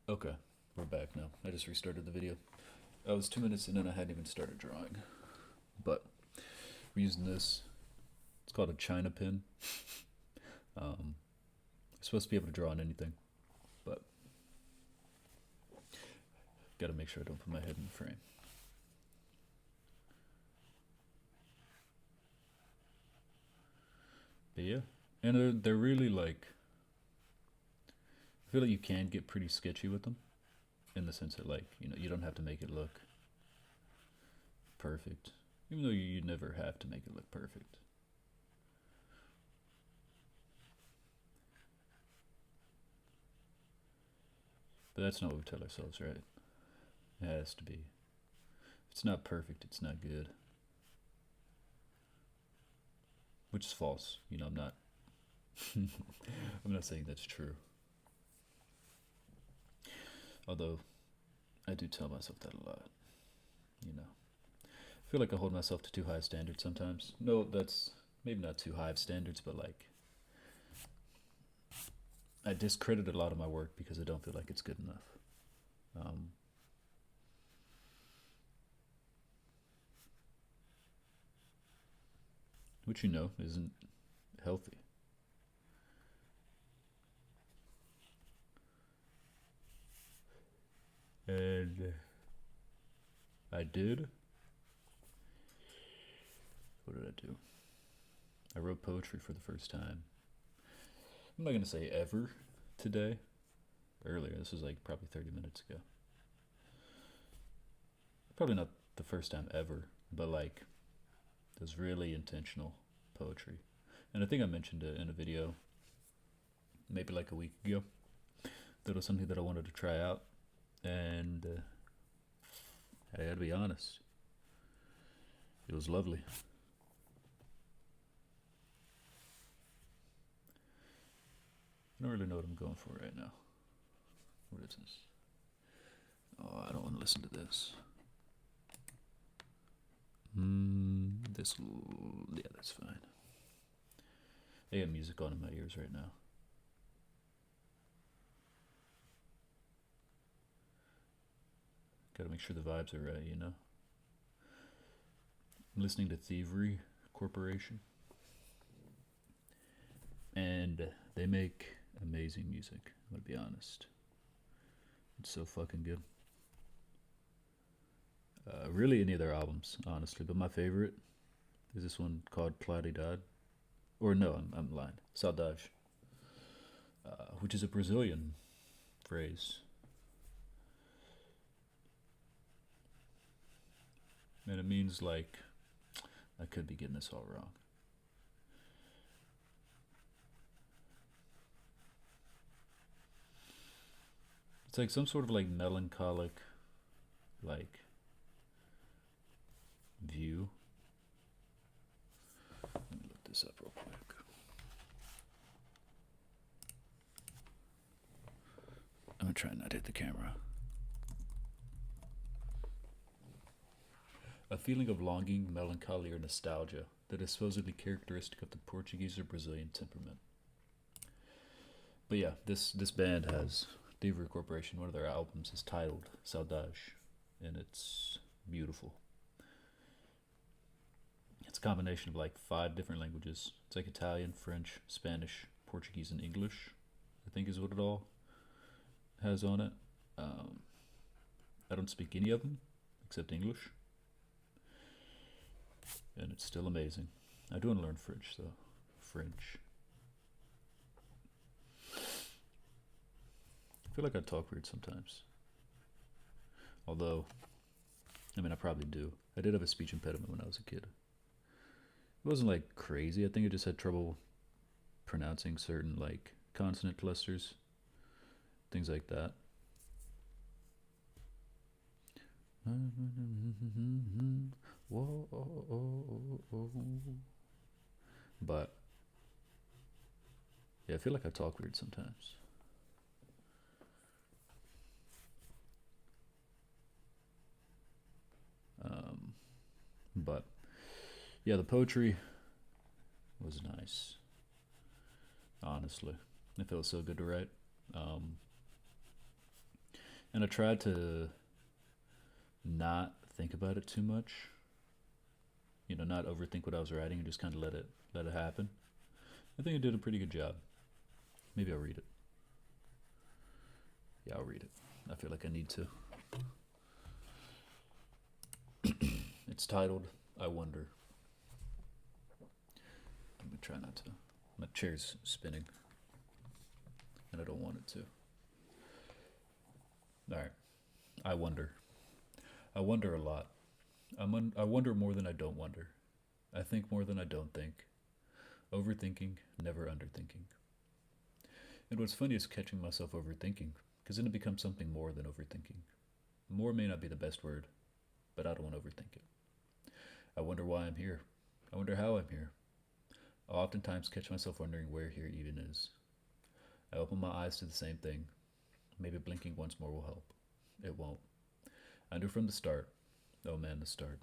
Okay, we're back now. I just restarted the video. I was 2 minutes in and I hadn't even started drawing. But we're using this. It's called a China pen. I'm supposed to be able to draw on anything, but gotta make sure I don't put my head in the frame. But yeah, and they're really like, I feel like you can get pretty sketchy with them in the sense that, like, you don't have to make it look perfect, even though you never have to make it look perfect. But that's not what we tell ourselves, right? It has to be. If it's not perfect, it's not good. Which is false. I'm not. I'm not saying that's true. Although I do tell myself that a lot. I feel like I hold myself to too high standards sometimes. No, that's maybe not too high of standards, but like I discredit a lot of my work because I don't feel like it's good enough. Um, which isn't healthy. And I did. What did I do? I wrote poetry for the first time. I'm not gonna say ever today. Earlier, this was like probably 30 minutes ago. Probably not the first time ever, but like it was really intentional poetry. And I think I mentioned it in a video maybe like a week ago. That was something that I wanted to try out, and I gotta be honest, it was lovely. I don't really know what I'm going for right now. What is this? Oh, I don't want to listen to this. Yeah, that's fine. I got music on in my ears right now. Gotta make sure the vibes are right. I'm listening to Thievery Corporation, and they make amazing music. I'm gonna be honest. It's so fucking good. Really, any of their albums, honestly, but my favorite is this one called Claridad. Or no, I'm lying. Saudade, which is a Brazilian phrase. And it means like, I could be getting this all wrong. It's like some sort of like melancholic, like, view. Let me look this up real quick. I'm gonna try not to hit the camera. A feeling of longing, melancholy, or nostalgia that is supposedly characteristic of the Portuguese or Brazilian temperament. But yeah, this band has Thievery Corporation. One of their albums is titled Saudade, and it's beautiful. It's a combination of like 5 different languages. It's like Italian, French, Spanish, Portuguese, and English. I think is what it all has on it. Um, I don't speak any of them except English, and it's still amazing. I do want to learn French though. French. I feel like I talk weird sometimes. Although, I mean, I probably do. I did have a speech impediment when I was a kid. It wasn't like crazy. I think I just had trouble pronouncing certain like consonant clusters, things like that. But yeah, I feel like I talk weird sometimes. But yeah, the poetry was nice. Honestly, it felt so good to write. Um, And I tried to not think about it too much. You know, not overthink what I was writing and just kind of let it happen. I think I did a pretty good job. Maybe I'll read it. Yeah, I'll read it. I feel like I need to. It's titled I Wonder. Let me try not to. My chair's spinning. And I don't want it to. Alright. I wonder. I wonder a lot. I wonder more than I don't wonder. I think more than I don't think. Overthinking, never underthinking. And what's funny is catching myself overthinking, because then it becomes something more than overthinking. More may not be the best word, but I don't want to overthink it. I wonder why I'm here. I wonder how I'm here. I oftentimes catch myself wondering where here even is. I open my eyes to the same thing. Maybe blinking once more will help. It won't. I knew from the start. Oh man, the start.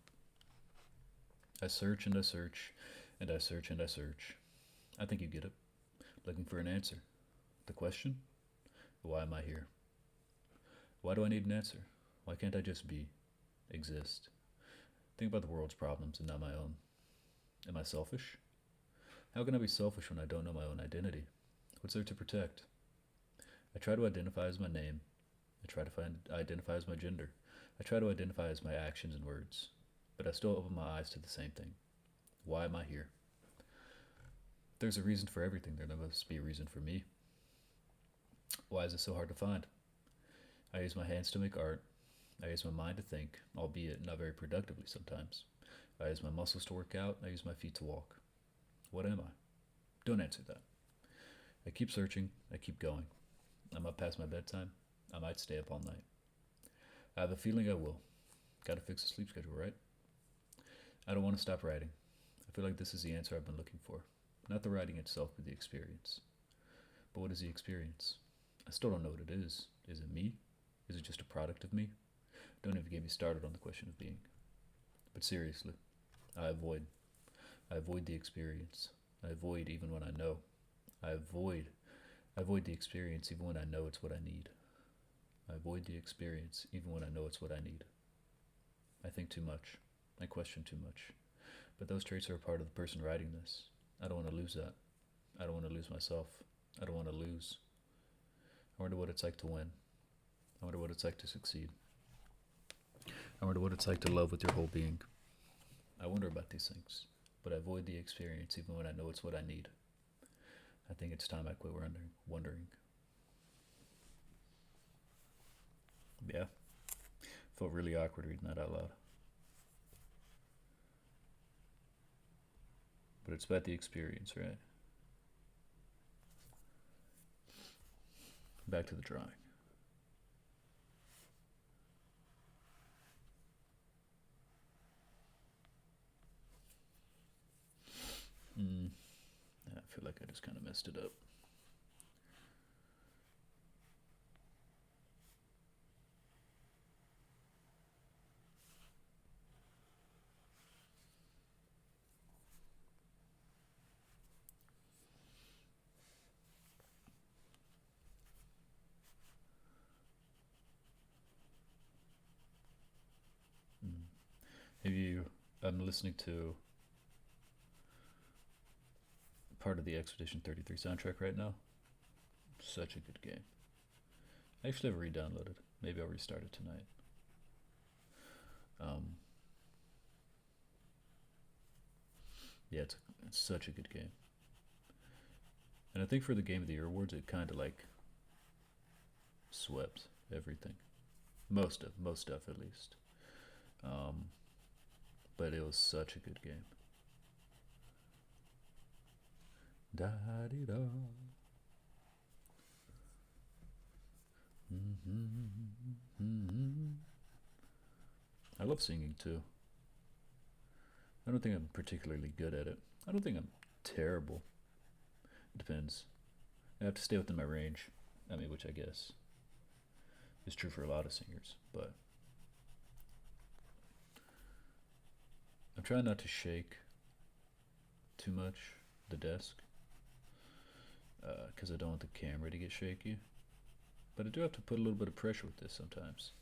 I search and I search, and I search and I search. I think you get it. Looking for an answer. The question? Why am I here? Why do I need an answer? Why can't I just be? Exist? Think about the world's problems and not my own. Am I selfish? How can I be selfish when I don't know my own identity? What's there to protect? I try to identify as my name. I try to identify as my gender. I try to identify as my actions and words. But I still open my eyes to the same thing. Why am I here? There's a reason for everything. There must be a reason for me. Why is it so hard to find? I use my hands to make art. I use my mind to think, albeit not very productively sometimes. I use my muscles to work out. I use my feet to walk. What am I? Don't answer that. I keep searching. I keep going. I'm up past my bedtime. I might stay up all night. I have a feeling I will. Gotta fix the sleep schedule, right? I don't want to stop writing. I feel like this is the answer I've been looking for. Not the writing itself, but the experience. But what is the experience? I still don't know what it is. Is it me? Is it just a product of me? Don't even get me started on the question of being. But seriously, I avoid. I avoid the experience. I avoid even when I know. I avoid the experience even when I know it's what I need. I avoid the experience even when I know it's what I need. I think too much. I question too much. But those traits are a part of the person writing this. I don't want to lose that. I don't want to lose myself. I don't want to lose. I wonder what it's like to win. I wonder what it's like to succeed. I wonder what it's like to love with your whole being. I wonder about these things, but I avoid the experience even when I know it's what I need. I think it's time I quit wondering. Yeah, felt really awkward reading that out loud. But it's about the experience, right? Back to the drawing. I feel like I just kind of messed it up. I'm listening to part of the Expedition 33 soundtrack right now. Such a good game. I actually have re-downloaded. Maybe I'll restart it tonight. Yeah, it's such a good game. And I think for the Game of the Year awards, it kind of like swept everything. Most stuff at least. But it was such a good game. Da-dee-da. I love singing too. I don't think I'm particularly good at it. I don't think I'm terrible. It depends. I have to stay within my range. I mean, which I guess is true for a lot of singers, but I'm trying not to shake too much the desk because I don't want the camera to get shaky. But I do have to put a little bit of pressure with this sometimes.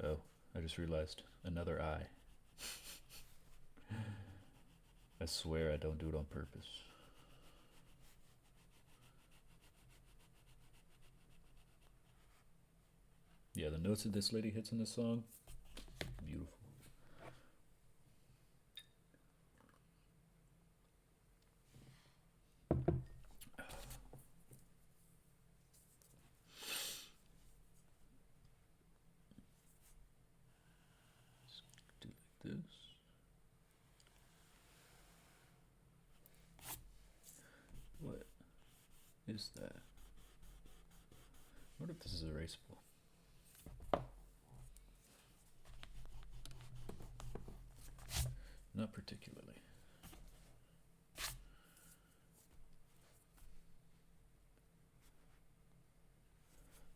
Oh, I just realized another eye. I swear I don't do it on purpose. Yeah, the notes that this lady hits in this song, beautiful. Do like this. What is that? I wonder if this is erasable. Not particularly.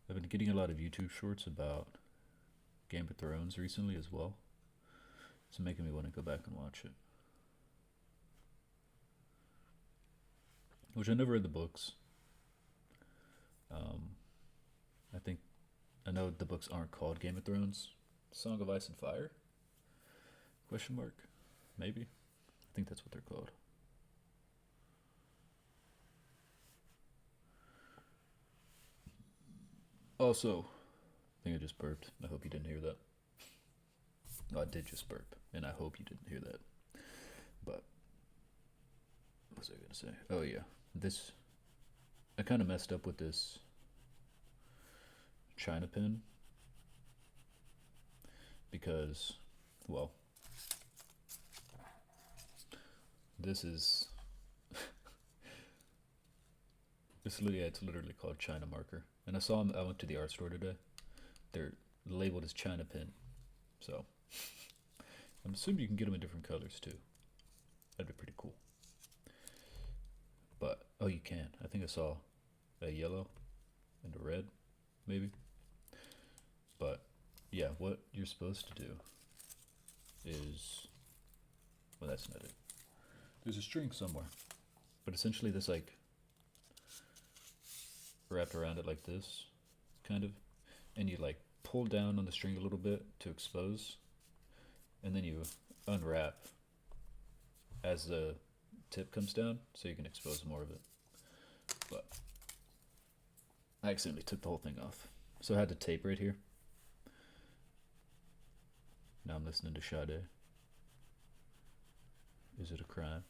I've been getting a lot of YouTube shorts about Game of Thrones recently as well. It's making me want to go back and watch it. Which I never read the books. I know the books aren't called Game of Thrones. Song of Ice and Fire? Question mark? Maybe. I think that's what they're called. Also, I think I just burped. I hope you didn't hear that. Oh, I did just burp, and I hope you didn't hear that. But what was I gonna say? Oh yeah, this. I kind of messed up with this China pin because, well, this is it's literally called China marker, and I saw them. I went to the art store today. They're labeled as China pin, so I'm assuming you can get them in different colors too. That'd be pretty cool. But oh, you can. I think I saw a yellow and a red, maybe. But yeah, what you're supposed to do is, well, that's not it. There's a string somewhere, but essentially this like wrapped around it like this, kind of, and you like pull down on the string a little bit to expose, and then you unwrap as the tip comes down so you can expose more of it. But I accidentally took the whole thing off, so I had to tape right here. Now I'm listening to Sade. Is it a crime?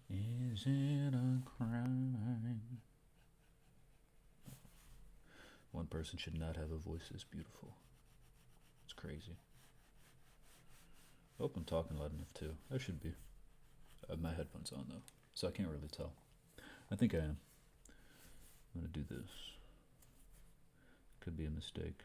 Is it a crime? One person should not have a voice this beautiful. It's crazy. I hope I'm talking loud enough too. I should be. I have my headphones on though, so I can't really tell. I think I am. I'm gonna do this. Could be a mistake.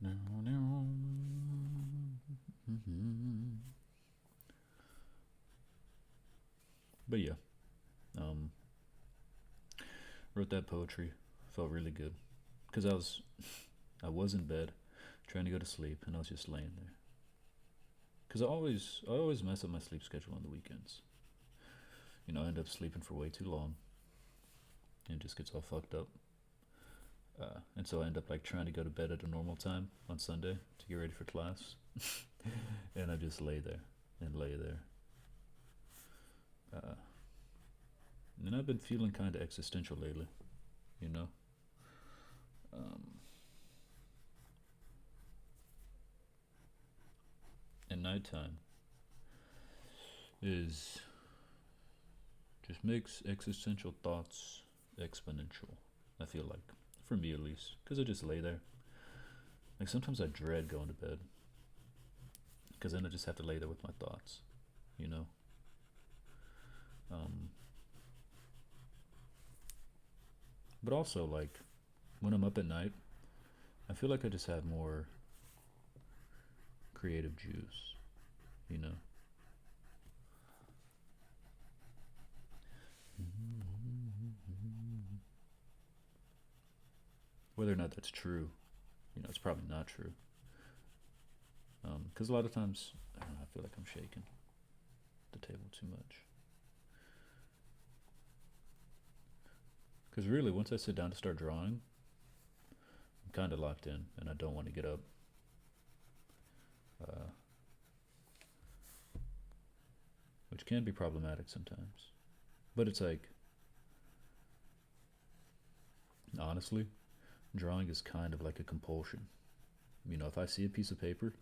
No, no. But yeah, wrote that poetry. Felt really good because I was in bed, trying to go to sleep, and I was just laying there. Because I always mess up my sleep schedule on the weekends. You know, I end up sleeping for way too long, and it just gets all fucked up. And so I end up like trying to go to bed at a normal time on Sunday to get ready for class, and I just lay there and lay there. And I've been feeling kind of existential lately, you know. And nighttime is just makes existential thoughts exponential. I feel like, for me at least, because I just lay there. Like sometimes I dread going to bed, because then I just have to lay there with my thoughts, you know. But also, like, when I'm up at night, I feel like I just have more creative juice, you know? Whether or not that's true, it's probably not true. Because a lot of times, I don't know, I feel like I'm shaking the table too much. Because really, once I sit down to start drawing, I'm kind of locked in, and I don't want to get up. Which can be problematic sometimes. But it's like, honestly, drawing is kind of like a compulsion. If I see a piece of paper,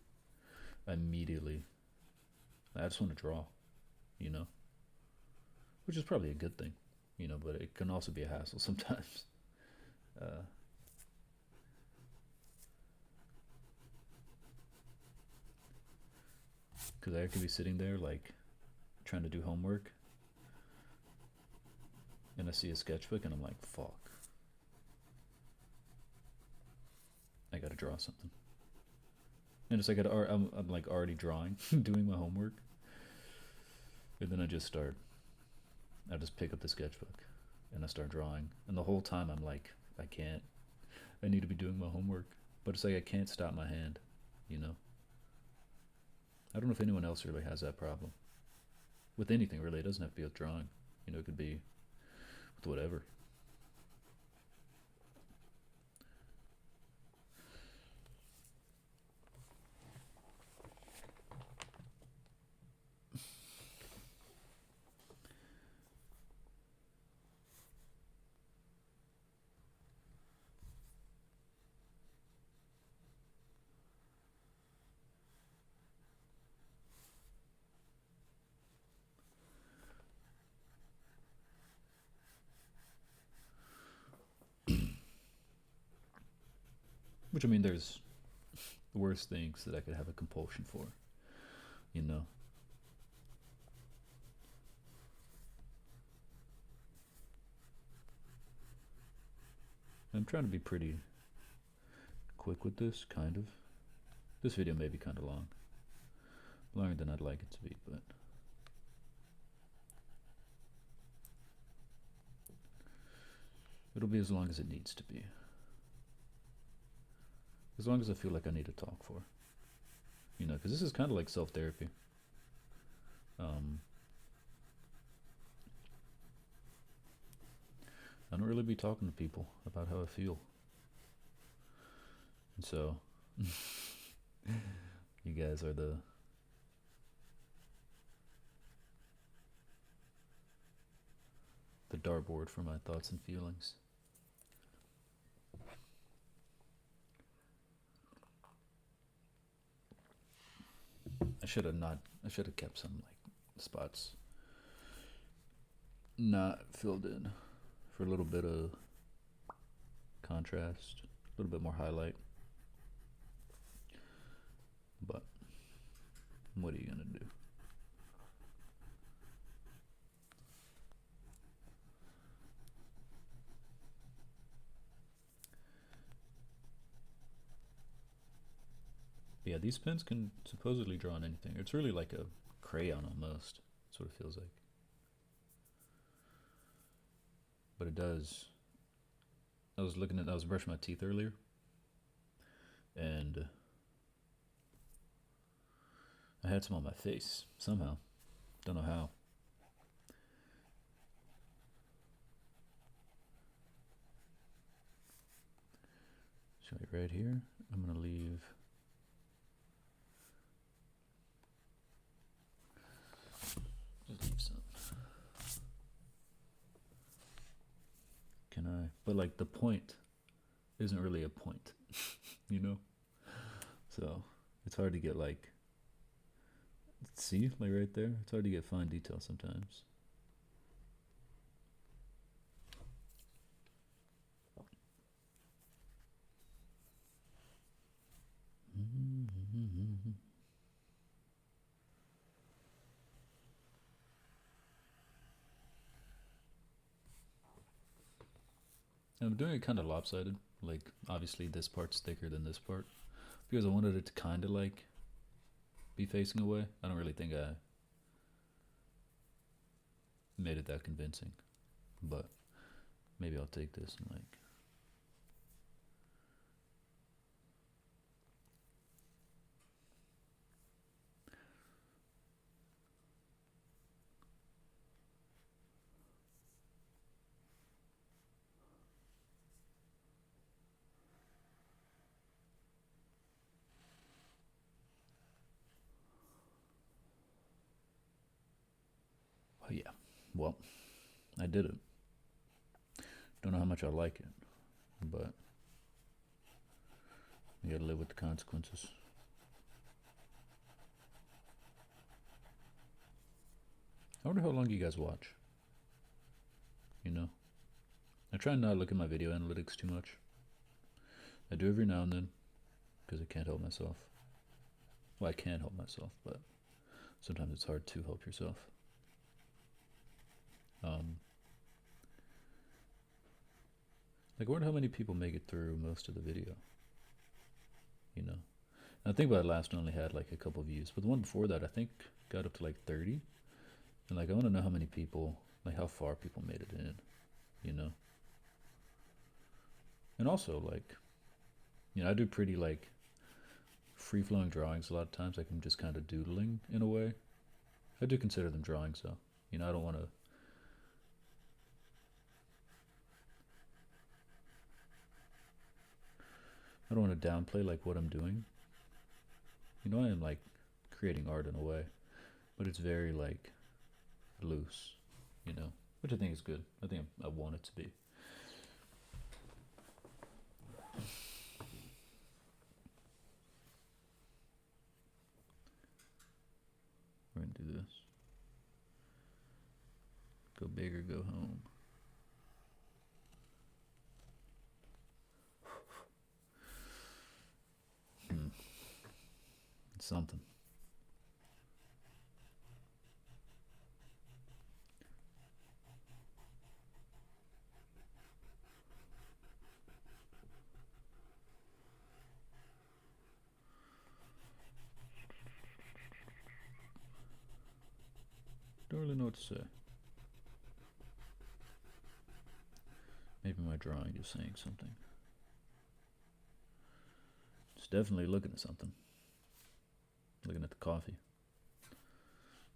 immediately, I just want to draw, you know? Which is probably a good thing, but it can also be a hassle sometimes. Because I could be sitting there, like, trying to do homework, and I see a sketchbook, and I'm like, fuck. I gotta draw something. And it's like I'm like already drawing, doing my homework, and then I just pick up the sketchbook, and I start drawing, and the whole time I'm like, I can't. I need to be doing my homework, but it's like I can't stop my hand, you know. I don't know if anyone else really has that problem with anything. Really, it doesn't have to be with drawing. It could be with whatever. Which, I mean, there's worse things that I could have a compulsion for, you know. I'm trying to be pretty quick with this, kind of. This video may be kind of long. Longer than I'd like it to be, but it'll be as long as it needs to be. As long as I feel like I need to talk for. Because this is kind of like self-therapy. I don't really be talking to people about how I feel. And so, you guys are the dartboard for my thoughts and feelings. I should have kept some like spots not filled in for a little bit of contrast, a little bit more highlight. But what are you gonna do? Yeah, these pens can supposedly draw on anything. It's really like a crayon almost. That's what it feels like. But it does. I was brushing my teeth earlier, and I had some on my face somehow. Don't know how. So right here, I'm gonna leave. Just leave some. Can I? But like the point isn't really a point, So it's hard to get like. See, like right there, it's hard to get fine detail sometimes. And I'm doing it kind of lopsided. Like, obviously, this part's thicker than this part because I wanted it to kind of like be facing away. I don't really think I made it that convincing, but maybe I'll take this and like. Oh yeah, well, I did it. Don't know how much I like it, but you gotta live with the consequences. I wonder how long you guys watch. You know? I try not to look at my video analytics too much. I do every now and then, because I can't help myself. Well, I can help myself, but sometimes it's hard to help yourself. Like, I wonder how many people make it through most of the video. You know? And I think about it, last one only had like a couple views, but the one before that I think got up to like 30. And like, I want to know how many people, like how far people made it in, you know? And also, like, you know, I do pretty like free flowing drawings a lot of times. Like, I'm just kind of doodling in a way. I do consider them drawings, though. You know, I don't want to. I don't want to downplay like what I'm doing. You know, I am like creating art in a way, but it's very like loose, you know, which I think is good. I think I want it to be. We're gonna do this. Go big or go home. It's something. Don't really know what to say. Maybe my drawing is saying something. It's definitely looking at something. Looking at the coffee.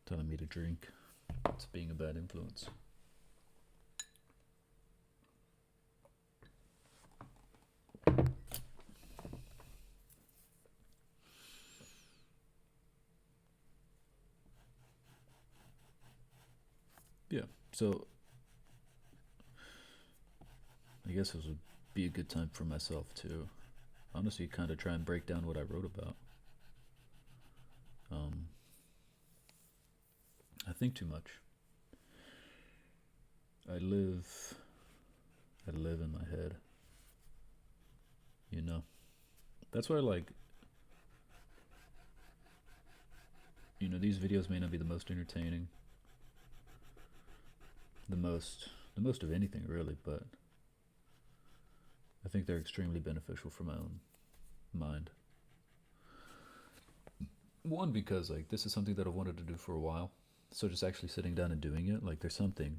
Telling me to drink. It's being a bad influence. Yeah, so I guess this would be a good time for myself to honestly kind of try and break down what I wrote about. I think too much. I live in my head. You know? That's why, like, you know, these videos may not be the most entertaining, the most of anything really, but I think they're extremely beneficial for my own mind. One, because like this is something that I wanted to do for a while, so just actually sitting down and doing it, like there's something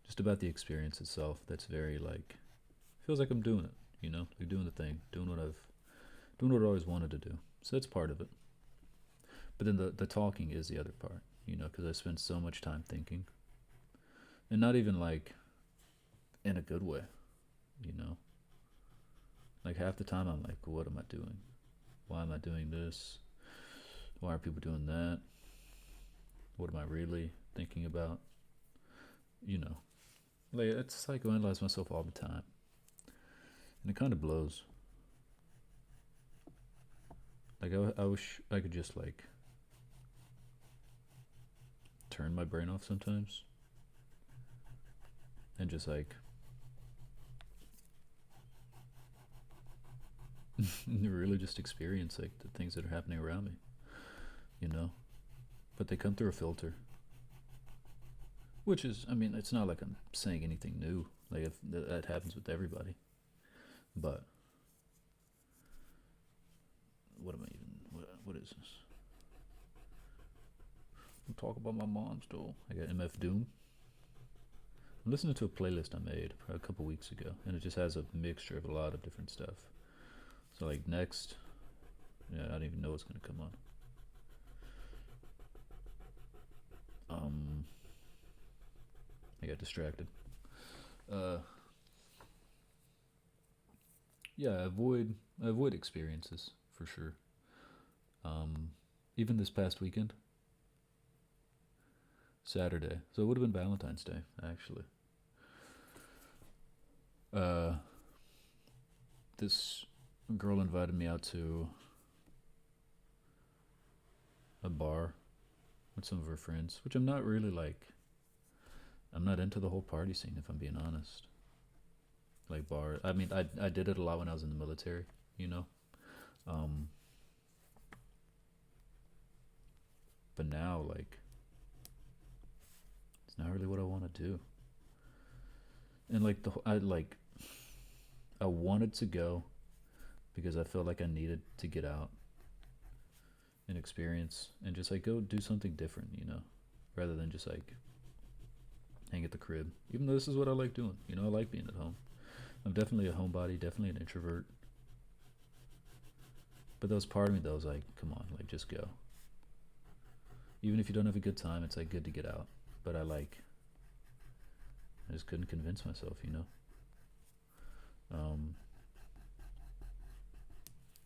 just about the experience itself that's very like feels like I'm doing it, you know, like doing the thing, doing what I always wanted to do. So that's part of it. But then the talking is the other part, you know, because I spend so much time thinking, and not even like in a good way, you know. Like half the time I'm like, what am I doing? Why am I doing this? Why are people doing that? What am I really thinking about? You know, like it's psychoanalyze myself all the time, and it kind of blows. Like I wish I could just like turn my brain off sometimes, and just like really just experience like the things that are happening around me, you know. But they come through a filter. Which is, I mean, it's not like I'm saying anything new. Like if that happens with everybody. But what am I even? What is this? I'm talking about my mom still. I got MF Doom. I'm listening to a playlist I made a couple weeks ago, and it just has a mixture of a lot of different stuff. So like next, yeah, I don't even know what's gonna come on. I got distracted. Yeah, I avoid experiences for sure. Even this past weekend, Saturday, so it would have been Valentine's Day actually. Uh, this girl invited me out to a bar with some of her friends, which I'm not really like. I'm not into the whole party scene, if I'm being honest. Like bar, I mean, I did it a lot when I was in the military, you know. Um, but now, like, it's not really what I want to do. And like I wanted to go because I felt like I needed to get out and experience and just like go do something different, you know, rather than just like hang at the crib. Even though this is what I like doing, you know, I like being at home. I'm definitely a homebody, definitely an introvert. But there was part of me that was like, come on, like just go. Even if you don't have a good time, it's like good to get out. But I just couldn't convince myself, you know.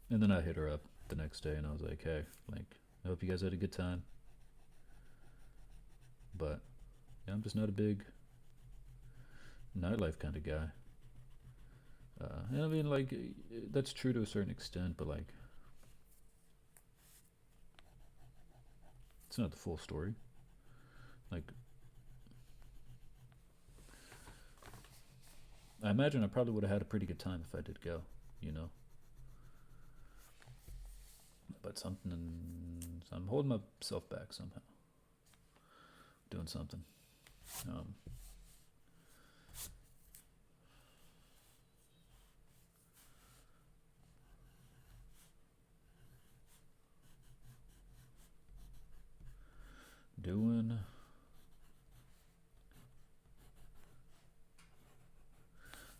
And then I hit her up the next day and I was like, hey, like, I hope you guys had a good time. But yeah, I'm just not a big nightlife kind of guy. And I mean, like, that's true to a certain extent, but like, it's not the full story. Like, I imagine I probably would have had a pretty good time if I did go, you know. But something, so I'm holding myself back somehow. Doing something. Um, doing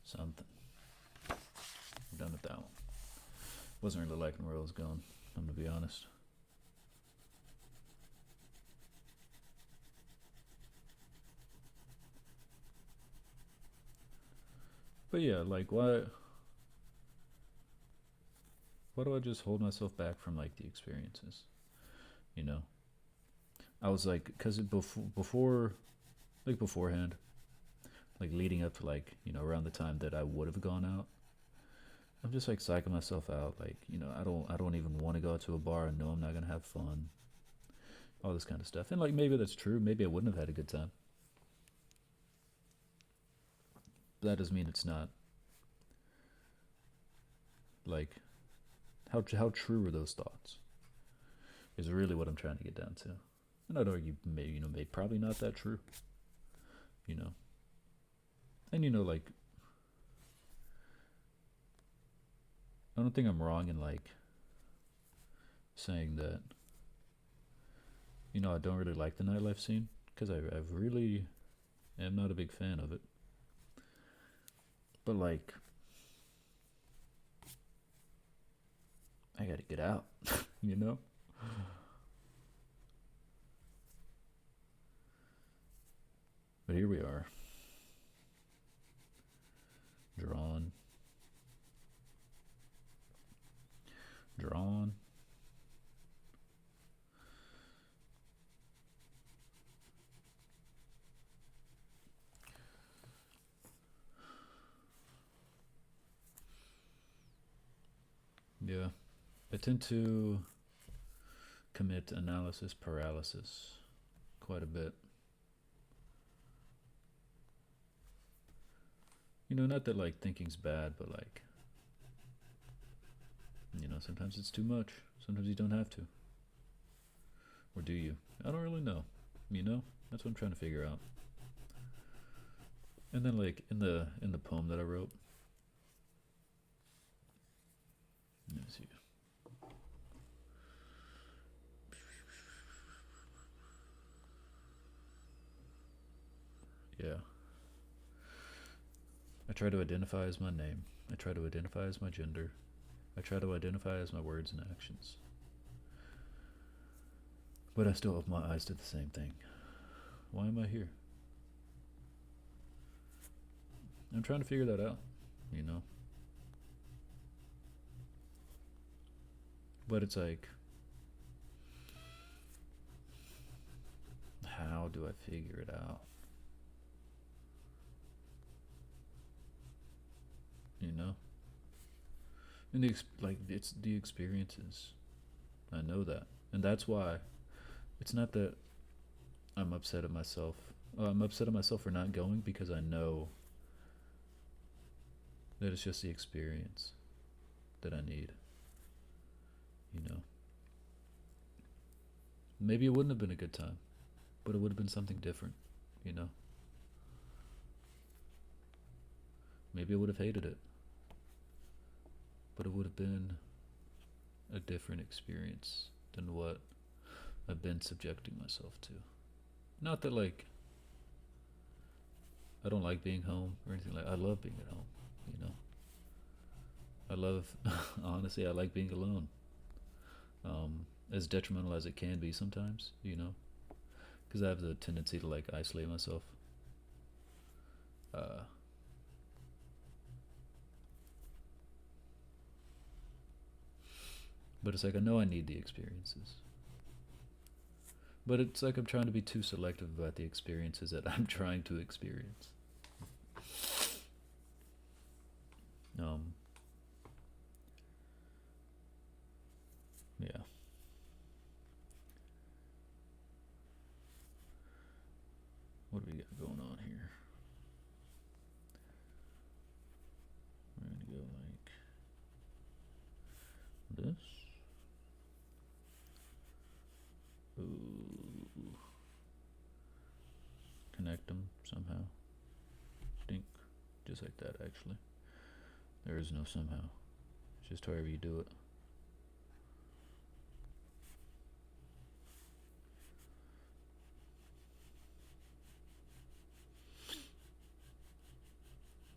something. I'm done with that one. Wasn't really liking where I was going, I'm gonna be honest. But yeah, like why do I just hold myself back from like the experiences? You know, I was like, cause before, like beforehand, like leading up to like around the time that I would have gone out, I'm just like psyching myself out. Like I don't even want to go out to a bar. I know I'm not gonna have fun. All this kind of stuff, and like maybe that's true. Maybe I wouldn't have had a good time. But that doesn't mean it's not. Like, how true are those thoughts? Is really what I'm trying to get down to. And I'd argue, maybe maybe probably not that true. You know, and like I don't think I'm wrong in like saying that I don't really like the nightlife scene because I really am not a big fan of it. But like, I gotta get out, you know? But here we are, drawn. Yeah, I tend to commit analysis paralysis quite a bit. Not that like thinking's bad, but like, sometimes it's too much. Sometimes you don't have to. Or do you? I don't really know. That's what I'm trying to figure out. And then like in the poem that I wrote, let me see. Yeah. I try to identify as my name. I try to identify as my gender. I try to identify as my words and actions. But I still open my eyes to the same thing. Why am I here? I'm trying to figure that out, you know? But it's like, how do I figure it out? You know? And like it's the experiences. I know that. And that's why it's not that I'm upset at myself. I'm upset at myself for not going because I know that it's just the experience that I need, you know? Maybe it wouldn't have been a good time, but it would have been something different, you know? Maybe I would have hated it, but it would have been a different experience than what I've been subjecting myself to. Not that, like, I don't like being home or anything like I love being at home, you know? I love, honestly, I like being alone. As detrimental as it can be sometimes, you know? Because I have the tendency to, like, isolate myself. Uh, but it's like I know I need the experiences. But it's like I'm trying to be too selective about the experiences that I'm trying to experience. Um, yeah. What do we got going on here? We're gonna go like this. Ooh. Connect them somehow. Dink. Just like that, actually. There is no somehow. It's just however you do it.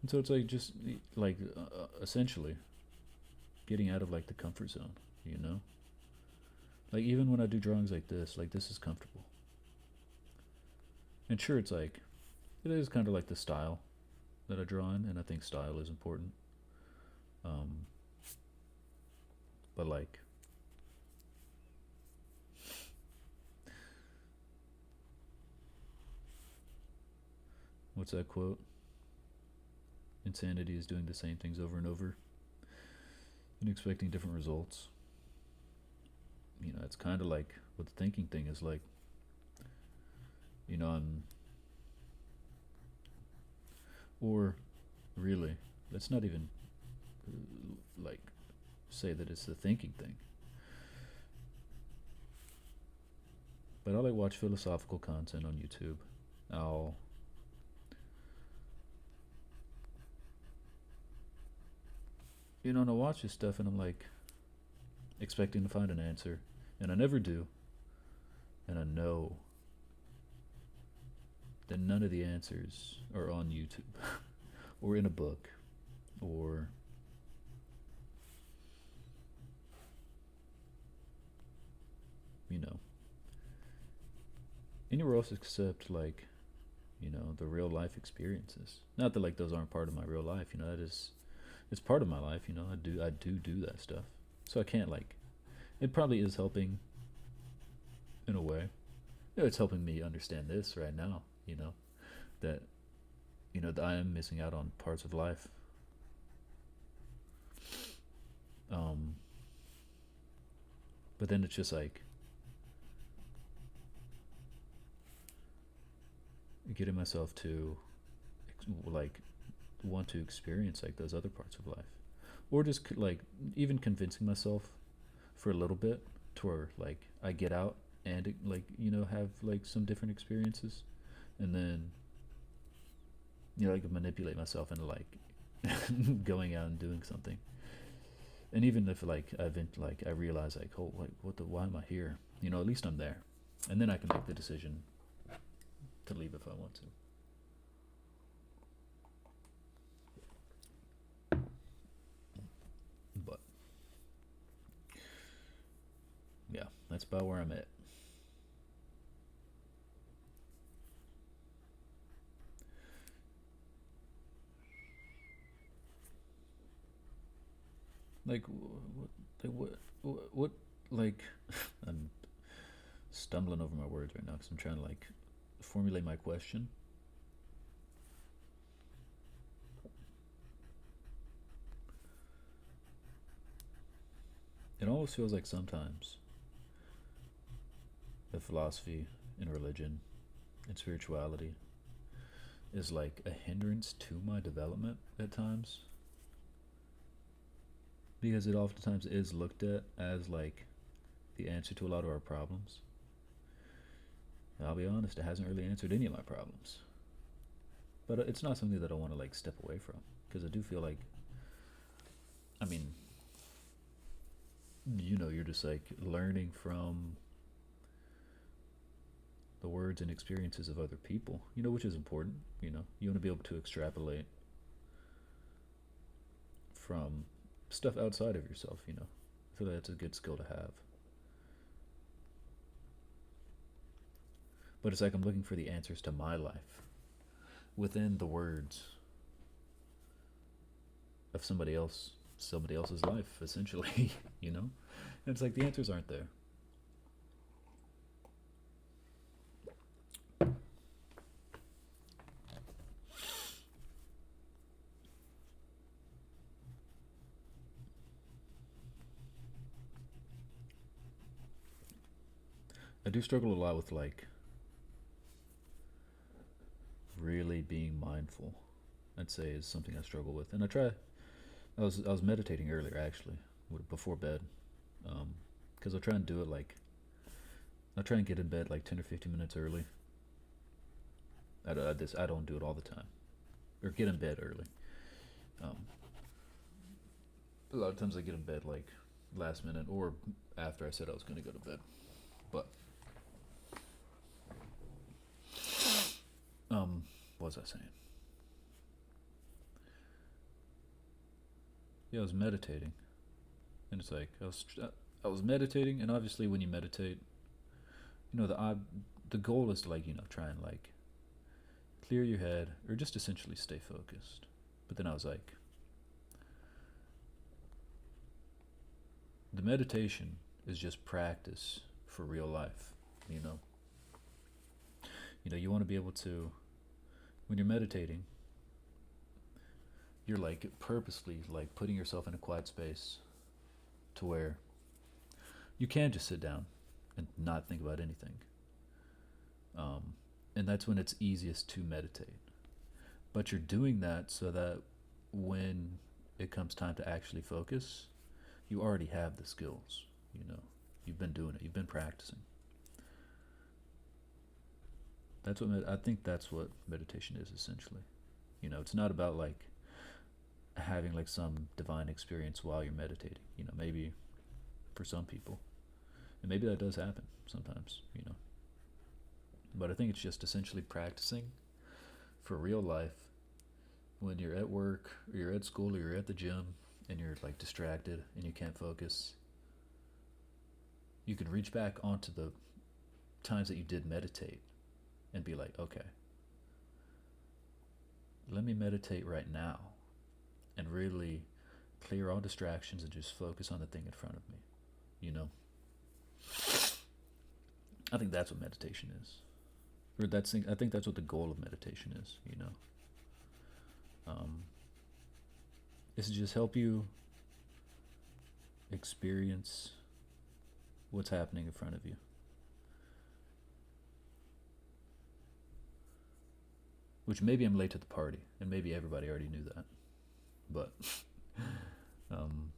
And so it's like just like essentially getting out of like the comfort zone, you know? Like even when I do drawings like this is comfortable. And sure, it's like it is kind of like the style that I draw in, and I think style is important. Um, but like, what's that quote? Insanity is doing the same things over and over and expecting different results. You know, it's kind of like what the thinking thing is like. You know, or really, let's not even like say that it's the thinking thing. But I like watch philosophical content on YouTube. I'll and I watch this stuff and I'm like expecting to find an answer, and I never do. And I know that none of the answers are on YouTube or in a book or you know anywhere else except like the real life experiences. Not that like those aren't part of my real life. That is it's part of my life. I do that stuff. So I can't like it probably is helping in a way. It's helping me understand this right now. That that I am missing out on parts of life. Um, but then it's just like getting myself to like want to experience like those other parts of life, or just like even convincing myself for a little bit to where like I get out and like have like some different experiences, and then You know, I can manipulate myself into like going out and doing something. And even if like I realize like, oh, like why am I here? You know, at least I'm there, and then I can make the decision to leave if I want to. But yeah, that's about where I'm at. Like what like I'm stumbling over my words right now because I'm trying to like formulate my question. It almost feels like sometimes the philosophy and religion and spirituality is like a hindrance to my development at times, because it oftentimes is looked at as like the answer to a lot of our problems. And I'll be honest, it hasn't really answered any of my problems. But it's not something that I want to like step away from, because I do feel like, I mean, you know, you're just like learning from the words and experiences of other people, you know, which is important. You know, you want to be able to extrapolate from stuff outside of yourself, you know. I feel like that's a good skill to have. But it's like I'm looking for the answers to my life within the words of somebody else's life, essentially, you know? And it's like the answers aren't there. I do struggle a lot with like really being mindful. I'd say is something I struggle with, and I try. I was meditating earlier actually, before bed, because I try and do it like I try and get in bed like 10 or 15 minutes early. I don't do it all the time, or get in bed early. Um, a lot of times I get in bed like last minute or after I said I was going to go to bed. But what was I saying? Yeah, I was meditating, and it's like I was meditating, and obviously when you meditate, you know the goal is to like try and like clear your head or just essentially stay focused. But then I was like, the meditation is just practice for real life, you know. You want to be able to, when you're meditating, you're like purposely like putting yourself in a quiet space to where you can just sit down and not think about anything. Um, and that's when it's easiest to meditate. But you're doing that so that when it comes time to actually focus, you already have the skills. You know, you've been doing it. You've been practicing. I think that's what meditation is essentially. It's not about like having like some divine experience while you're meditating. Maybe for some people, and maybe that does happen sometimes. But I think it's just essentially practicing for real life when you're at work or you're at school or you're at the gym and you're like distracted and you can't focus. You can reach back onto the times that you did meditate and be like, okay, let me meditate right now and really clear all distractions and just focus on the thing in front of me. You know? I think that's what meditation is. I think that's what the goal of meditation is. Um, is to just help you experience what's happening in front of you. Which maybe I'm late to the party, and maybe everybody already knew that. But um,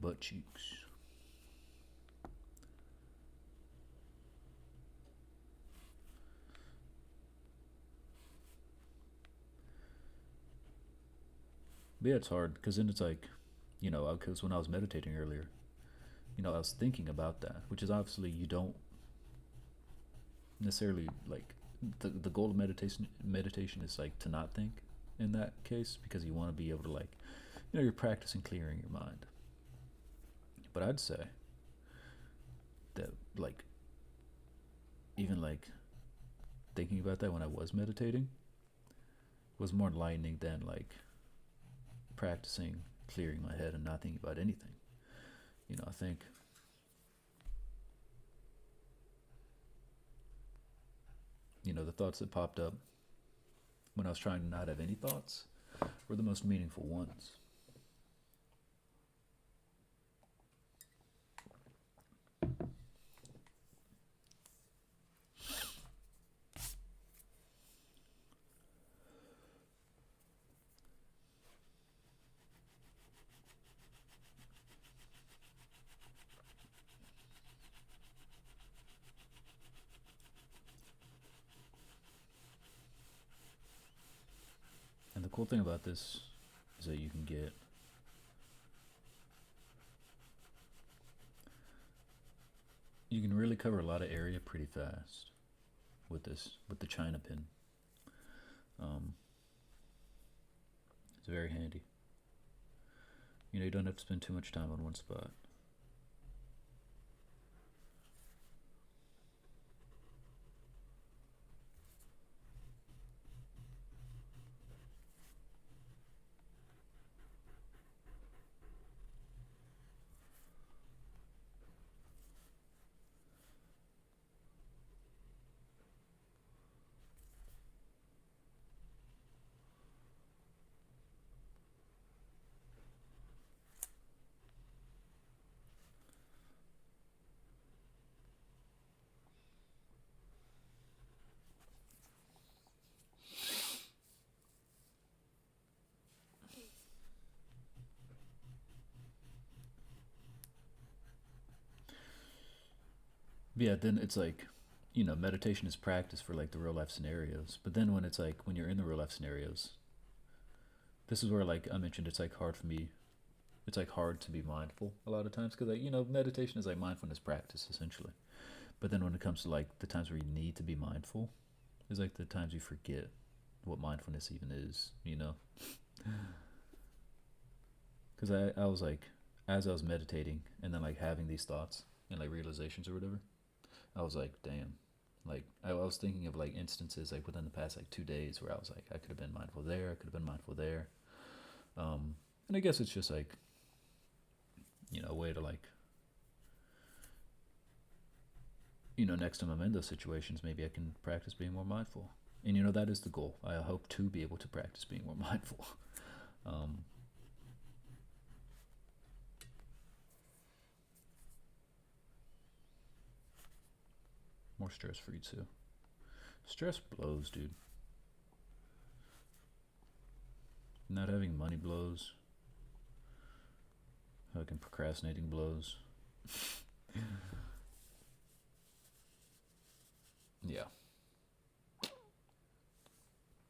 butt cheeks. But yeah, it's hard because then it's like, because when I was meditating earlier, I was thinking about that, which is obviously you don't necessarily like the goal of meditation is like to not think in that case because you want to be able to like you're practicing clearing your mind. But I'd say that like even like thinking about that when I was meditating was more enlightening than like practicing clearing my head and not thinking about anything. I think the thoughts that popped up when I was trying to not have any thoughts were the most meaningful ones. And the cool thing about this is that you can really cover a lot of area pretty fast with the China pin. Um, it's very handy. You don't have to spend too much time on one spot. Yeah, then it's like, meditation is practice for like the real life scenarios. But then when it's like when you're in the real life scenarios, this is where like I mentioned it's like hard for me. It's like hard to be mindful a lot of times because like meditation is like mindfulness practice essentially. But then when it comes to like the times where you need to be mindful, is like the times you forget what mindfulness even is. Because I was like as I was meditating and then like having these thoughts and like realizations or whatever, I was like, damn. Like I was thinking of like instances like within the past like 2 days where I was like I could have been mindful there, I could have been mindful there, and I guess it's just like a way to like next time I'm in those situations maybe I can practice being more mindful, and that is the goal. I hope to be able to practice being more mindful. um, More stress free too. Stress blows, dude. Not having money blows. Fucking procrastinating blows. Yeah.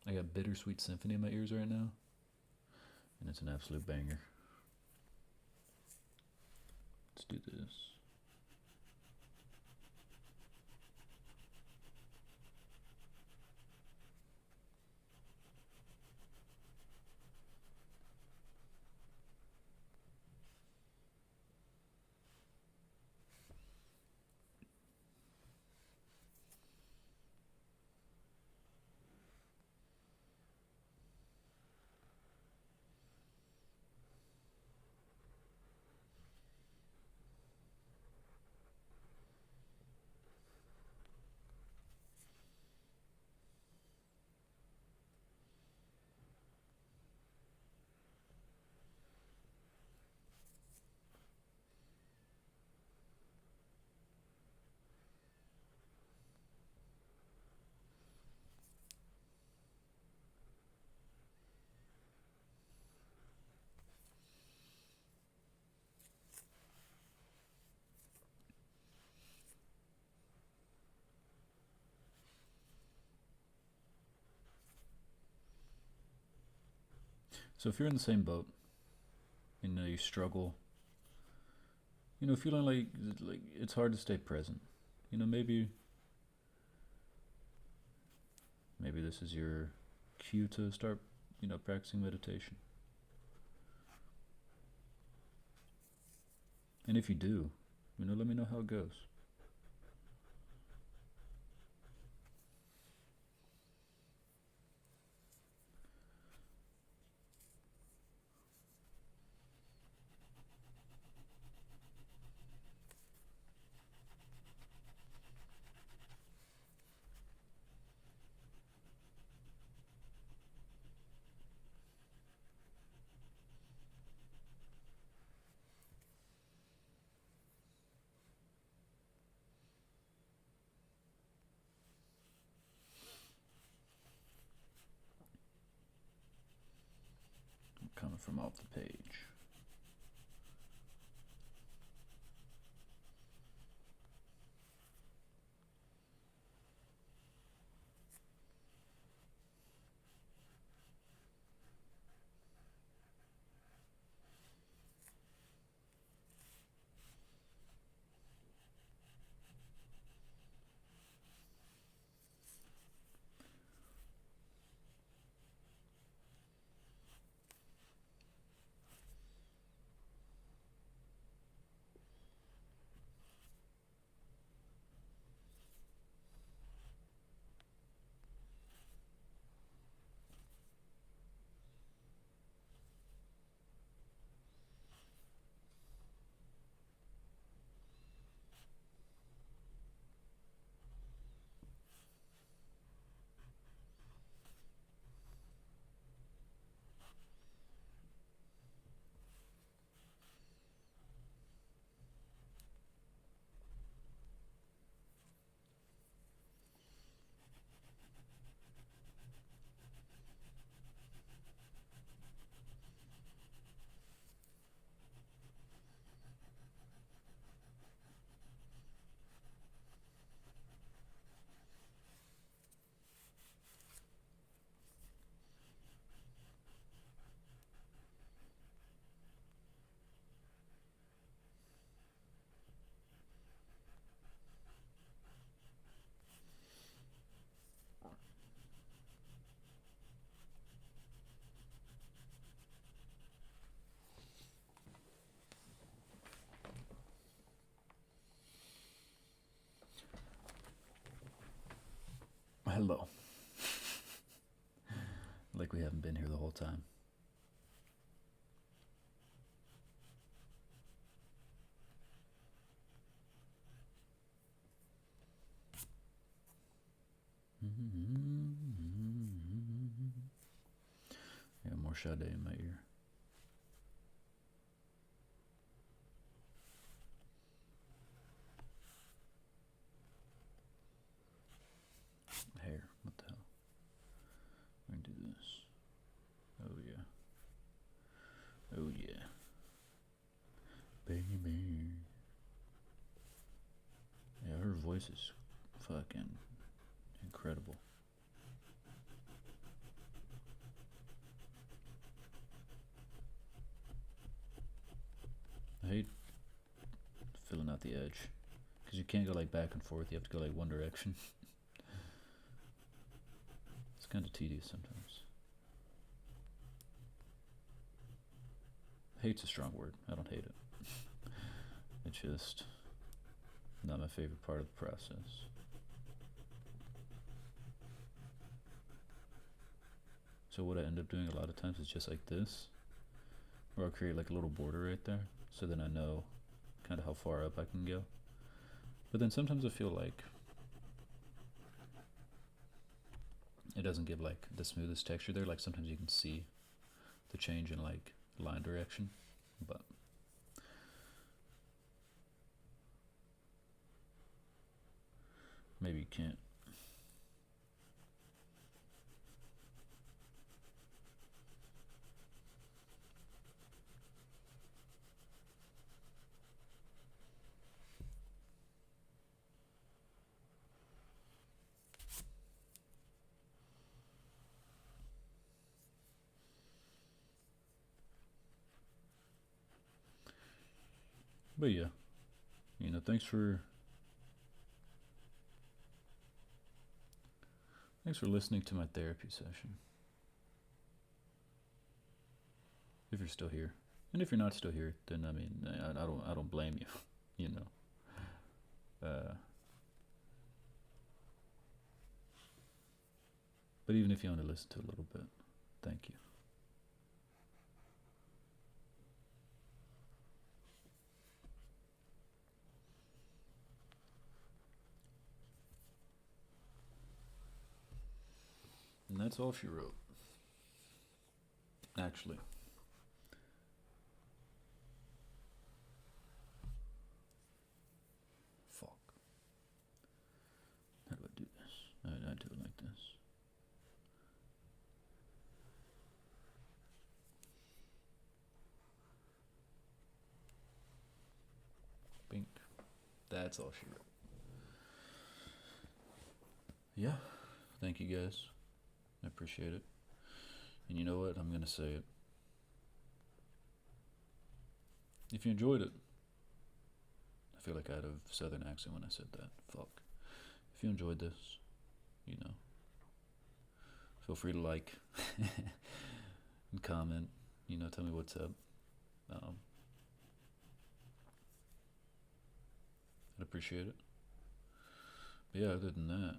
I got Bittersweet Symphony in my ears right now, and it's an absolute banger. Let's do this. So if you're in the same boat, you struggle, feeling like it's hard to stay present. Maybe this is your cue to start, practicing meditation. And if you do, let me know how it goes. I'm coming from off the page. Hello. Like we haven't been here the whole time. I got more Sade in my ear. Hair. What the hell? I can do this. Oh yeah. Oh yeah. Baby. Yeah, her voice is fucking incredible. I hate filling out the edge because you can't go like back and forth. You have to go like one direction. It's kind of tedious sometimes. Hate's a strong word. I don't hate it. It's just not my favorite part of the process. So what I end up doing a lot of times is just like this, or I'll create like a little border right there, so then I know kind of how far up I can go. But then sometimes I feel like it doesn't give like the smoothest texture there. Like sometimes you can see the change in like line direction, but maybe you can't. But yeah, thanks for listening to my therapy session. If you're still here, and if you're not still here, then I mean, I don't blame you. You know. But even if you only listen to a little bit, thank you. And that's all she wrote. Actually. Fuck. How do I do this? I do it like this. Bink. That's all she wrote. Yeah. Thank you guys. I appreciate it. And you know what? I'm going to say it. If you enjoyed it, I feel like I had a southern accent when I said that. Fuck. If you enjoyed this, you know, feel free to like and comment. You know, tell me what's up. I'd appreciate it. But yeah, other than that,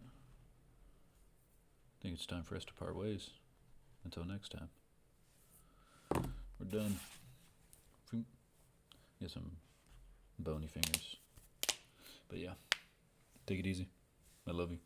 I think it's time for us to part ways. Until next time. We're done. Get some bony fingers. But yeah, take it easy. I love you.